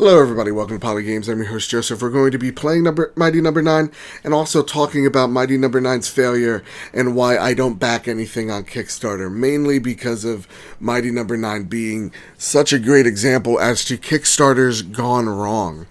Hello everybody, welcome to Poly Games. I'm your host Joseph. We're going to be playing Mighty Number 9 and also talking about Mighty Number 9's failure and why I don't back anything on Kickstarter, mainly because of Mighty Number 9 being such a great example as to Kickstarter's gone wrong.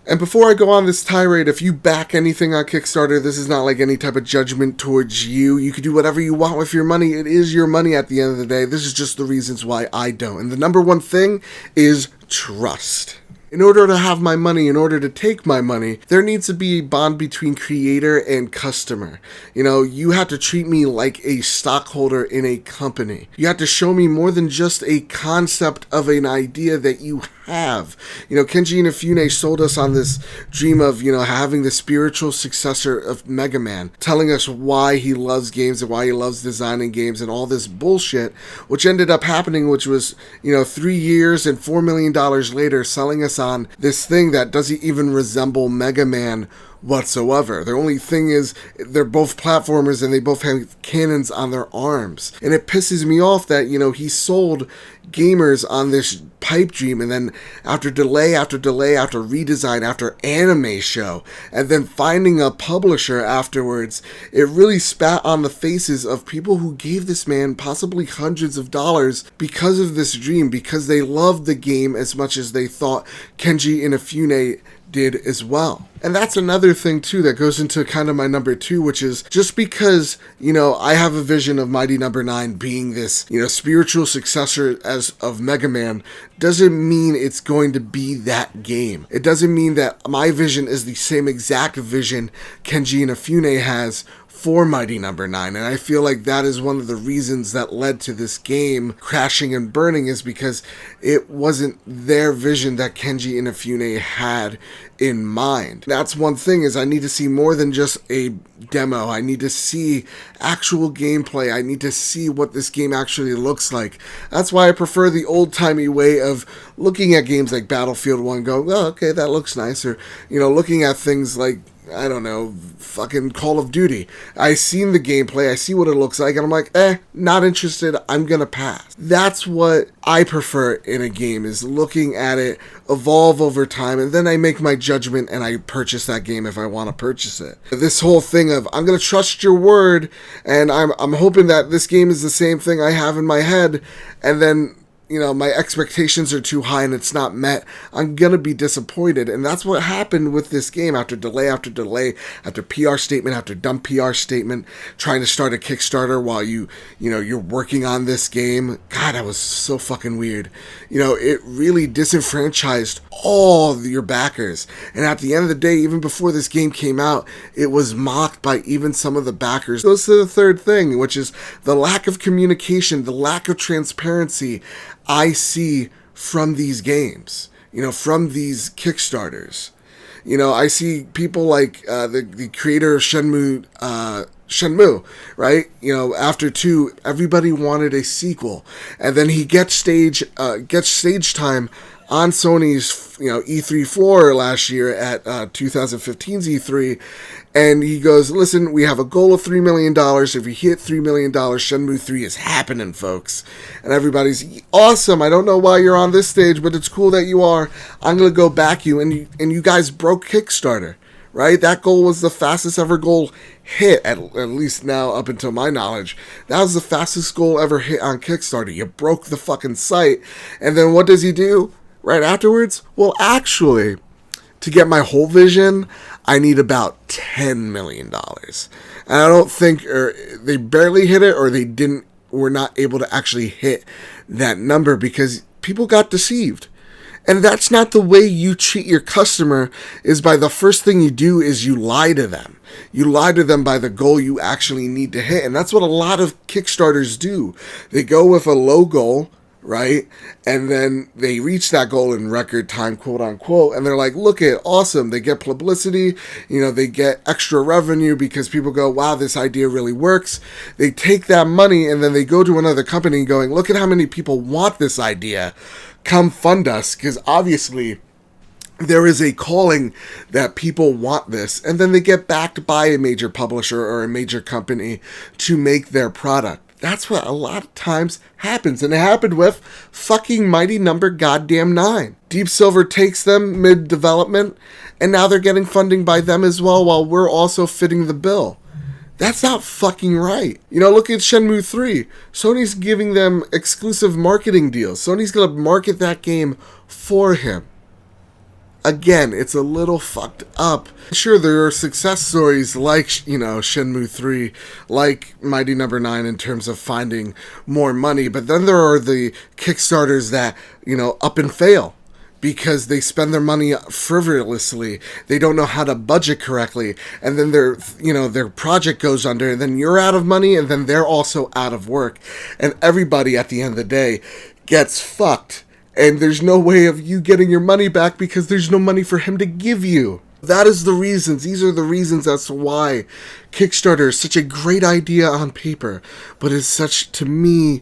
And before I go on this tirade, if you back anything on Kickstarter, this is not like any type of judgment towards you. You can do whatever you want with your money. It is your money at the end of the day. This is just the reasons why I don't. And the number one thing is trust. In order to have my money, in order to take my money, there needs to be a bond between creator and customer. You know, you have to treat me like a stockholder in a company. You have to show me more than just a concept of an idea that you have. You know, Kenji Inafune sold us on this dream of, having the spiritual successor of Mega Man, telling us why he loves games and why he loves designing games and all this bullshit, which ended up happening, which was, 3 years and $4 million later, selling us on this thing that doesn't even resemble Mega Man whatsoever. The only thing is they're both platformers and they both have cannons on their arms. And it pisses me off that, he sold gamers on this pipe dream, and then after delay after delay, after redesign, after anime show, and then finding a publisher afterwards, it really spat on the faces of people who gave this man possibly hundreds of dollars because of this dream, because they loved the game as much as they thought Kenji Inafune did as well. And that's another thing too that goes into kind of my number two, which is just because, I have a vision of Mighty Number 9 being this, spiritual successor of Mega Man, doesn't mean it's going to be that game. It doesn't mean that my vision is the same exact vision Kenji Inafune has for Mighty Number 9, and I feel like that is one of the reasons that led to this game crashing and burning, is because it wasn't their vision that Kenji Inafune had in mind. That's one thing, is I need to see more than just a demo. I need to see actual gameplay. I need to see what this game actually looks like. That's why I prefer the old-timey way of looking at games like Battlefield 1 going, oh, okay, that looks nice, or, looking at things like, I don't know, fucking Call of Duty. I seen the gameplay, I see what it looks like, and I'm like, not interested, I'm gonna pass. That's what I prefer in a game, is looking at it evolve over time, and then I make my judgment and I purchase that game if I want to purchase it. This whole thing of, I'm gonna trust your word, and I'm hoping that this game is the same thing I have in my head, and then my expectations are too high and it's not met, I'm going to be disappointed. And that's what happened with this game after delay, after PR statement, after dumb PR statement, trying to start a Kickstarter while you're working on this game. God, that was so fucking weird. It really disenfranchised all your backers. And at the end of the day, even before this game came out, it was mocked by even some of the backers. Goes to the third thing, which is the lack of communication, the lack of transparency I see from these games, from these Kickstarters. I see people like the creator of Shenmue, right? After 2, everybody wanted a sequel, and then he gets stage time on Sony's E3 last year at 2015's E3, and he goes, listen, we have a goal of $3 million. If we hit $3 million, Shenmue 3 is happening, folks. And everybody's, awesome, I don't know why you're on this stage, but it's cool that you are. I'm going to go back you, and you guys broke Kickstarter, right? That goal was the fastest ever goal hit, at least now up until my knowledge. That was the fastest goal ever hit on Kickstarter. You broke the fucking site, and then what does he do right afterwards? Well, actually, to get my whole vision, I need about $10 million. And I don't think, or they barely hit it, or were not able to actually hit that number because people got deceived. And that's not the way you treat your customer, is by the first thing you do is you lie to them. You lie to them by the goal you actually need to hit. And that's what a lot of Kickstarters do. They go with a low goal, right? And then they reach that goal in record time, quote unquote, and they're like, look at awesome. They get publicity, they get extra revenue because people go, wow, this idea really works. They take that money and then they go to another company going, look at how many people want this idea. Come fund us, because obviously there is a calling that people want this, and then they get backed by a major publisher or a major company to make their product. That's what a lot of times happens, and it happened with fucking Mighty Number Goddamn 9. Deep Silver takes them mid-development, and now they're getting funding by them as well, while we're also fitting the bill. That's not fucking right. You know, look at Shenmue 3. Sony's giving them exclusive marketing deals. Sony's gonna market that game for him. Again, it's a little fucked up. Sure, there are success stories like, you know, Shenmue 3, like Mighty Number 9 in terms of finding more money, but then there are the Kickstarters that, you know, up and fail because they spend their money frivolously. They don't know how to budget correctly, and then their project goes under, and then you're out of money, and then they're also out of work, and everybody at the end of the day gets fucked. And there's no way of you getting your money back because there's no money for him to give you. That is the reasons. These are the reasons as to why Kickstarter is such a great idea on paper, but is such, to me,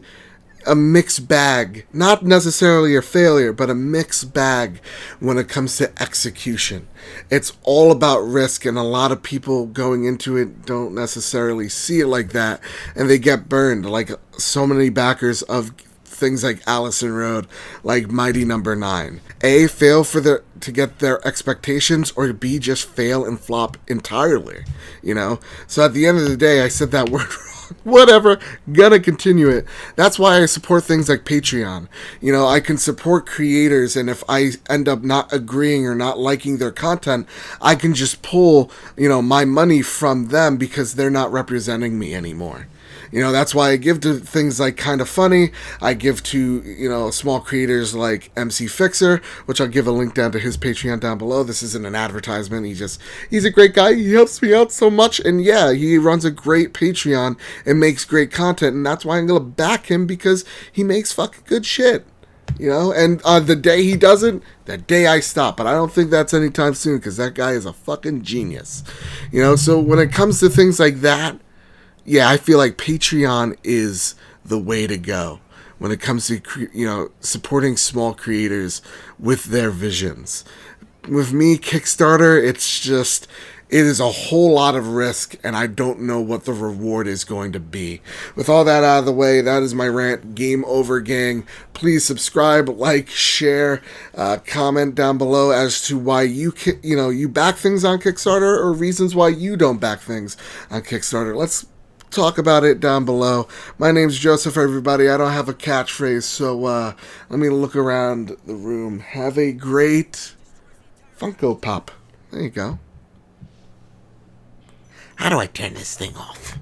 a mixed bag. Not necessarily a failure, but a mixed bag when it comes to execution. It's all about risk, and a lot of people going into it don't necessarily see it like that, and they get burned, like so many backers of things like Allison Road, like Mighty Number 9. A, fail to get their expectations, or B, just fail and flop entirely, you know? So at the end of the day, I said that word wrong. Whatever, gonna continue it. That's why I support things like Patreon. You know, I can support creators, and if I end up not agreeing or not liking their content, I can just pull, you know, my money from them because they're not representing me anymore. You know, that's why I give to things like Kinda Funny. I give to, you know, small creators like MC Fixer, which I'll give a link down to his Patreon down below. This isn't an advertisement. He's a great guy. He helps me out so much. And yeah, he runs a great Patreon and makes great content. And that's why I'm going to back him, because he makes fucking good shit. You know, and the day he doesn't, that day I stop. But I don't think that's anytime soon, because that guy is a fucking genius. You know, so when it comes to things like that, yeah, I feel like Patreon is the way to go when it comes to, you know, supporting small creators with their visions. With me, Kickstarter, it is a whole lot of risk, and I don't know what the reward is going to be. With all that out of the way, that is my rant. Game over, gang. Please subscribe, like, share, comment down below as to why you back things on Kickstarter, or reasons why you don't back things on Kickstarter. Let's talk about it down below. My name's Joseph, everybody. I don't have a catchphrase, so let me look around the room. Have a great Funko Pop. There you go. How do I turn this thing off?